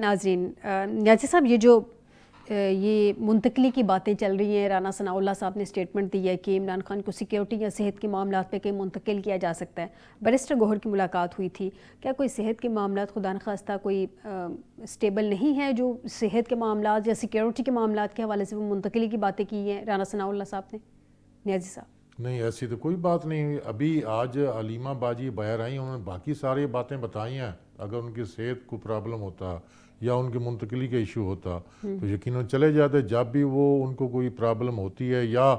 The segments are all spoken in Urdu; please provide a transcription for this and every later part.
ناظرین، نیازی صاحب یہ منتقلی کی باتیں چل رہی ہیں، رانا ثناء اللہ صاحب نے اسٹیٹمنٹ دی ہے کہ عمران خان کو سیکیورٹی یا صحت کے معاملات پہ کہیں منتقل کیا جا سکتا ہے۔ بیرسٹر گوہر کی ملاقات ہوئی تھی، کیا کوئی صحت کے معاملات خدا نخواستہ کوئی اسٹیبل نہیں ہے جو صحت کے معاملات یا سیکیورٹی کے معاملات کے حوالے سے وہ منتقلی کی باتیں کی ہیں رانا ثناء اللہ صاحب نے؟ نیازی صاحب نہیں، ایسی تو کوئی بات نہیں۔ ابھی آج علیمہ باجی باہر آئی، انہوں نے باقی ساری باتیں بتائی ہیں۔ اگر ان کی صحت کو پرابلم ہوتا یا ان کی منتقلی کا ایشو ہوتا تو یقیناً چلے جاتے۔ جب بھی وہ ان کو کوئی پرابلم ہوتی ہے یا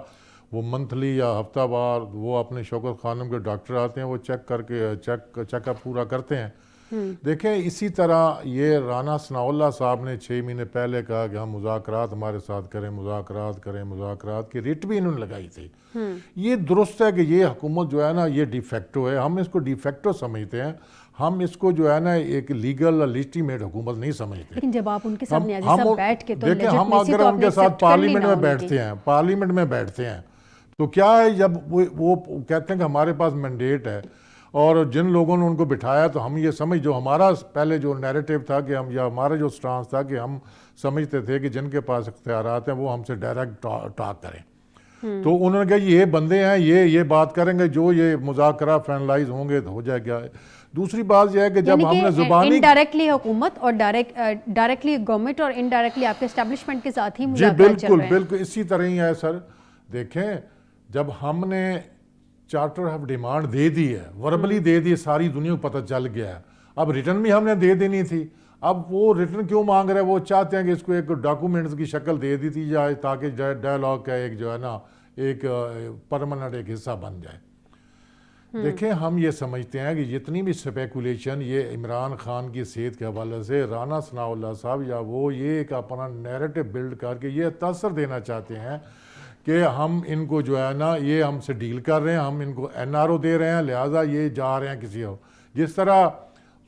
وہ منتھلی یا ہفتہ وار وہ اپنے شوکت خانم کے ڈاکٹر آتے ہیں، وہ چیک کر کے چیک اپ پورا کرتے ہیں۔ دیکھیں، اسی طرح یہ رانا ثناء اللہ صاحب نے 6 مہینے پہلے کہا کہ ہم مذاکرات ہمارے ساتھ کریں، مذاکرات کی ریٹ بھی انہوں نے لگائی تھی۔ یہ درست ہے کہ یہ حکومت جو ہے نا یہ ڈی فیکٹو ہے، ہم اس کو ڈی فیکٹو سمجھتے ہیں، ہم اس کو جو ہے نا ایک لیگل لیجیٹیمیٹ حکومت نہیں سمجھتے۔ لیکن جب آپ ان کے ساتھ نیازی صاحب بیٹھ کے تو دیکھیں، ہم اگر ان کے ساتھ پارلیمنٹ میں بیٹھتے ہیں تو کیا ہے، جب وہ کہتے ہیں کہ ہمارے پاس مینڈیٹ ہے اور جن لوگوں نے ان کو بٹھایا تو ہم یہ سمجھ، جو ہمارا پہلے جو نیریٹو تھا کہ ہم، یا ہمارا جو سٹانس تھا کہ ہم سمجھتے تھے کہ جن کے پاس اختیارات ہیں وہ ہم سے ڈائریکٹ ٹاک کریں، تو انہوں نے کہا یہ بندے ہیں، یہ بات کریں گے، جو یہ مذاکرہ فائنلائز ہوں گے تو ہو جائے گا۔ دوسری بات یہ ہے کہ جب ہم نے زبانی انڈائریکٹلی حکومت اور ڈائریکٹلی گورنمنٹ اور انڈائریکٹلی آپ کے اسٹیبلشمنٹ کے ساتھ ہی مذاکرات چل رہے ہیں۔ بالکل اسی طرح ہی ہے سر۔ دیکھیں، جب ہم نے چارٹر آف ڈیمانڈ دے دی ہے، وربلی دے دی، ساری دنیا کو پتہ چل گیا ہے، اب ریٹرن بھی ہم نے دے دینی تھی۔ اب وہ ریٹرن کیوں مانگ رہے ہیں؟ وہ چاہتے ہیں کہ اس کو ایک ڈاکومنٹس کی شکل دے دی تھی جائے تاکہ ڈائلاگ کا ایک جو ہے نا ایک پرماننٹ ایک حصہ بن جائے۔ دیکھیں، ہم یہ سمجھتے ہیں کہ جتنی بھی سپیکولیشن یہ عمران خان کی صحت کے حوالے سے رانا ثناء اللہ صاحب یا وہ یہ ایک اپنا نیریٹو بلڈ کر کے یہ تاثر دینا چاہتے ہیں کہ ہم ان کو جو ہے نا یہ ہم سے ڈیل کر رہے ہیں، ہم ان کو این آر او دے رہے ہیں، لہٰذا یہ جا رہے ہیں کسی اور۔ جس طرح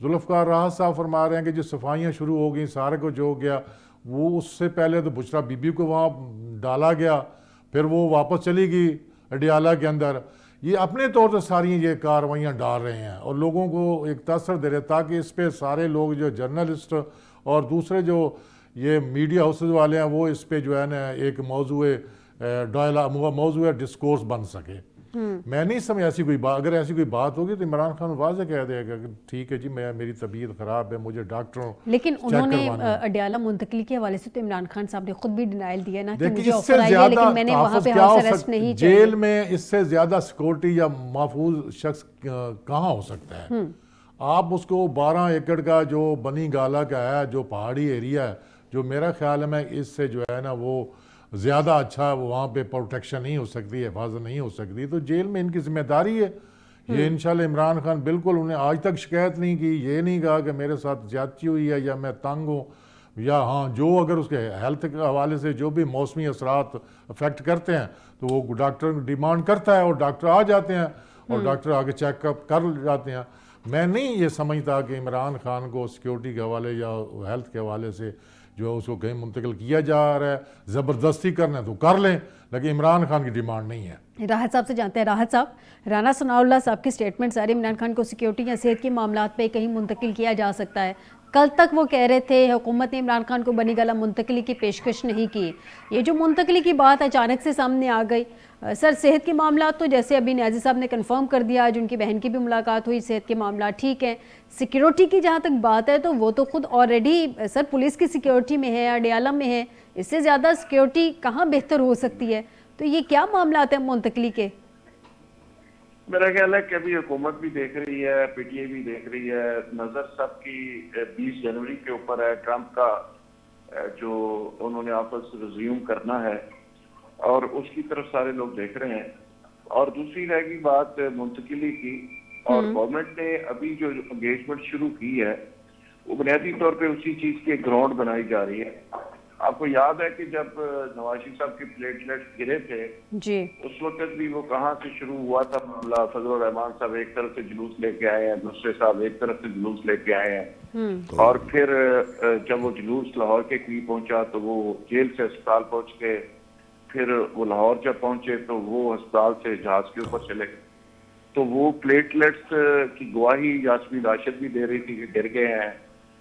ذوالفقار راحت صاحب فرما رہے ہیں کہ جو صفائیاں شروع ہو گئیں، سارے کو جو ہو گیا، وہ اس سے پہلے تو بشرا بی بی کو وہاں ڈالا گیا، پھر وہ واپس چلی گئی اڈیالہ کے اندر۔ یہ اپنے طور سے ساری یہ کارروائیاں ڈال رہے ہیں اور لوگوں کو ایک تاثر دے رہے ہیں تاکہ اس پہ سارے لوگ جو جرنلسٹ اور دوسرے جو یہ میڈیا ہاؤسز والے ہیں وہ اس پہ جو ہے نا ایک موضوع ڈسکورس بن سکے۔ میں نہیں سمجھ ایسی کوئی بات، اگر ایسی کوئی بات ہوگی تو عمران خان واضح کہہ دے گا کہ ٹھیک ہے جی، میری طبیعت خراب ہے، مجھے ڈاکٹروں لیکن انہوں نے اڈیالہ منتقلی کے حوالے سے تو عمران خان صاحب نے خود بھی ڈینائل دیا نا کہ مجھے آفر آئی ہے لیکن میں نے وہاں پہ ہاؤس اریسٹ نہیں چاہیے۔ جیل میں اس سے زیادہ سیکورٹی یا محفوظ شخص کہاں ہو سکتا ہے؟ آپ اس کو 12 ایکڑ کا جو بنی گالا کا ہے، جو پہاڑی ایریا ہے، جو میرا خیال ہے اس سے جو ہے نا وہ زیادہ اچھا وہاں پہ پروٹیکشن نہیں ہو سکتی، حفاظت نہیں ہو سکتی، تو جیل میں ان کی ذمہ داری ہے۔ یہ انشاءاللہ عمران خان بالکل انہیں آج تک شکایت نہیں کی، یہ نہیں کہا کہ میرے ساتھ زیادتی ہوئی ہے یا میں تنگ ہوں، یا ہاں جو اگر اس کے ہیلتھ کے حوالے سے جو بھی موسمی اثرات افیکٹ کرتے ہیں تو وہ ڈاکٹر ڈیمانڈ کرتا ہے اور ڈاکٹر آ جاتے ہیں اور ڈاکٹر آگے چیک اپ کر جاتے ہیں۔ میں نہیں یہ سمجھتا کہ عمران خان کو سیکیورٹی کے حوالے یا ہیلتھ کے حوالے سے جو اس کو کہیں منتقل کیا جا رہا ہے، زبردستی کرنا ہے تو کر لیں، لیکن عمران خان کی ڈیمانڈ نہیں ہے۔ راحت صاحب سے جانتے ہیں۔ راحت صاحب، رانا ثناء اللہ صاحب کی سٹیٹمنٹ سارے عمران خان کو سیکیورٹی یا صحت کے معاملات پہ کہیں منتقل کیا جا سکتا ہے، کل تک وہ کہہ رہے تھے حکومت نے عمران خان کو بنی گالہ منتقلی کی پیشکش نہیں کی، یہ جو منتقلی کی بات اچانک سے سامنے آ گئی۔ سر، صحت کے معاملات تو جیسے ابھی نیازی صاحب نے کنفرم کر دیا، آج ان کی بہن کی بھی ملاقات ہوئی، صحت کے معاملات ٹھیک ہیں۔ سیکیورٹی کی جہاں تک بات ہے تو وہ تو خود آلریڈی سر پولیس کی سیکیورٹی میں ہے، اڈیالہ میں ہے، اس سے زیادہ سیکیورٹی کہاں بہتر ہو سکتی ہے؟ تو یہ کیا معاملات ہیں منتقلی کے؟ میرا خیال ہے کہ ابھی حکومت بھی دیکھ رہی ہے، پی ٹی آئی بھی دیکھ رہی ہے، نظر سب کی 20 جنوری کے اوپر ہے، ٹرمپ کا جو انہوں نے آفس ریزیوم کرنا ہے اور اس کی طرف سارے لوگ دیکھ رہے ہیں۔ اور دوسری رہ گئی بات منتقلی کی، اور گورنمنٹ نے ابھی جو انگیجمنٹ شروع کی ہے وہ بنیادی طور پہ اسی چیز کی ایک گراؤنڈ بنائی جا رہی ہے۔ آپ کو یاد ہے کہ جب نواز شریف صاحب کے پلیٹلیٹس گرے تھے جی، اس وقت بھی وہ کہاں سے شروع ہوا تھا معاملہ؟ فضل الرحمان صاحب ایک طرف سے جلوس لے کے آئے ہیں، دوسرے صاحب ایک طرف سے جلوس لے کے آئے ہیں، اور پھر جب وہ جلوس لاہور کے قریب پہنچا تو وہ جیل سے اسپتال پہنچ گئے، پھر وہ لاہور جب پہنچے تو وہ اسپتال سے جہاز کے اوپر چلے گئے۔ تو وہ پلیٹلیٹس کی گواہی یاسمین راشد بھی دے رہی تھی کہ گر گئے ہیں،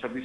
26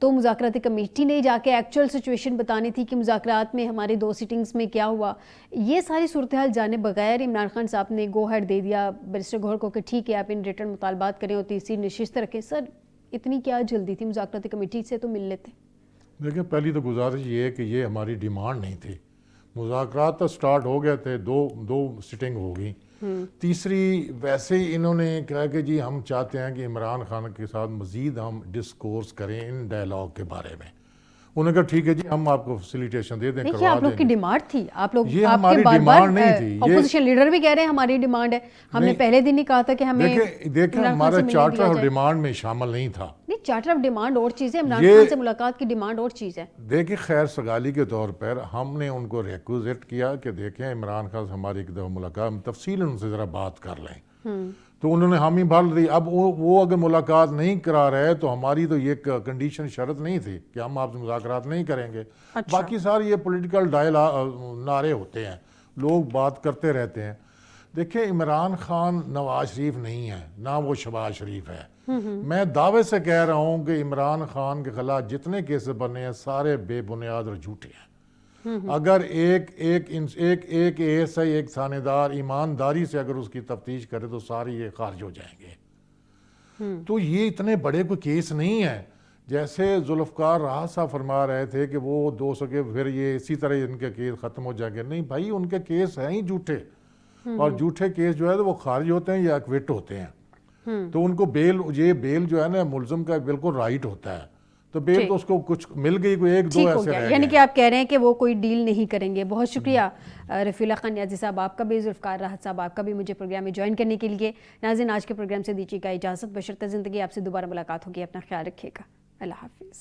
تو مذاکراتی کمیٹی نے جا کے ایکچوئل سچویشن بتانی تھی کہ مذاکرات میں ہماری 2 سٹنگز میں کیا ہوا. یہ ساری صورتحال جانے بغیر عمران خان صاحب نے گو ہیڈ دے دیا بیرسٹر گوہر کو کہ ٹھیک ہے آپ ان ریٹرن مطالبات کریں اور تیسری نشست رکھیں. سر اتنی کیا جلدی تھی؟ مذاکراتی کمیٹی سے تو مل لیتے. دیکھیں پہلی تو گزارش یہ ہے کہ یہ ہماری ڈیمانڈ نہیں تھی. مذاکرات تو سٹارٹ ہو گئے تھے, دو سٹنگ ہو گئی. تیسری ویسے ہی انہوں نے کہا کہ جی ہم چاہتے ہیں کہ عمران خان کے ساتھ مزید ہم ڈسکورس کریں ان ڈائلاگ کے بارے میں. انہوں نے کہا ٹھیک ہے جی ہم آپ کو فیسیلیٹیشن دے دیں, دیکھیے کروا آپ لوگ کی دیں. ڈیمانڈ تھی, آپ لوگ یہ آپ کے ہماری بار بار ڈیمانڈ نہیں تھی. اپوزیشن لیڈر بھی کہہ رہے ہیں ہماری ڈیمانڈ ہے. ہم نے پہلے دن ہی کہا تھا کہ ہمیں دیکھیں ہمارا چارٹر آف ڈیمانڈ میں شامل نہیں تھا. نہیں, چارٹر آف ڈیمانڈ اور چیز ہے, عمران خان سے ملاقات کی ڈیمانڈ اور چیز ہے. دیکھیں خیر سگالی کے طور پر ہم نے ان کو ریکوزیٹ کیا کہ دیکھیں عمران خان سے ہماری ایک دفعہ ملاقات, تفصیل ان سے ذرا بات کر لیں. تو انہوں نے حامی بھر دی. اب وہ اگر ملاقات نہیں کرا رہے تو ہماری تو یہ کنڈیشن شرط نہیں تھی کہ ہم آپ سے مذاکرات نہیں کریں گے. باقی سارے یہ پولیٹیکل نعرے ہوتے ہیں, لوگ بات کرتے رہتے ہیں. دیکھیں عمران خان نواز شریف نہیں ہے, نہ وہ شہباز شریف ہے. میں دعوے سے کہہ رہا ہوں کہ عمران خان کے خلاف جتنے کیسز بنے ہیں سارے بے بنیاد اور جھوٹے ہیں. اگر ایک ایسا ایک تھانے دار ایمانداری سے اگر اس کی تفتیش کرے تو ساری یہ خارج ہو جائیں گے. تو یہ اتنے بڑے کوئی کیس نہیں ہے جیسے ذوالفقار راحت صاحب فرما رہے تھے کہ وہ 200 کے پھر یہ اسی طرح ان کے کیس ختم ہو جائیں گے. نہیں بھائی, ان کے کیس ہیں ہی جھوٹے, اور جھوٹے کیس جو ہے وہ خارج ہوتے ہیں یا ایکویٹ ہوتے ہیں. تو ان کو بیل جو ہے نا ملزم کا بالکل رائٹ ہوتا ہے. تو بیل تو اس کو کچھ مل گئی, کوئی 1-2 ایسے رہ گئے. یعنی کہ آپ کہہ رہے ہیں کہ وہ کوئی ڈیل نہیں کریں گے. بہت شکریہ رفیع اللہ خان نیازی صاحب آپ کا بھی, ذوالفقار راحت صاحب آپ کا بھی مجھے پروگرام میں جوائن کرنے کے لیے. ناظرین آج کے پروگرام سے دیجیے گا اجازت, بشرطِ زندگی آپ سے دوبارہ ملاقات ہوگی. اپنا خیال رکھیے گا. اللہ حافظ.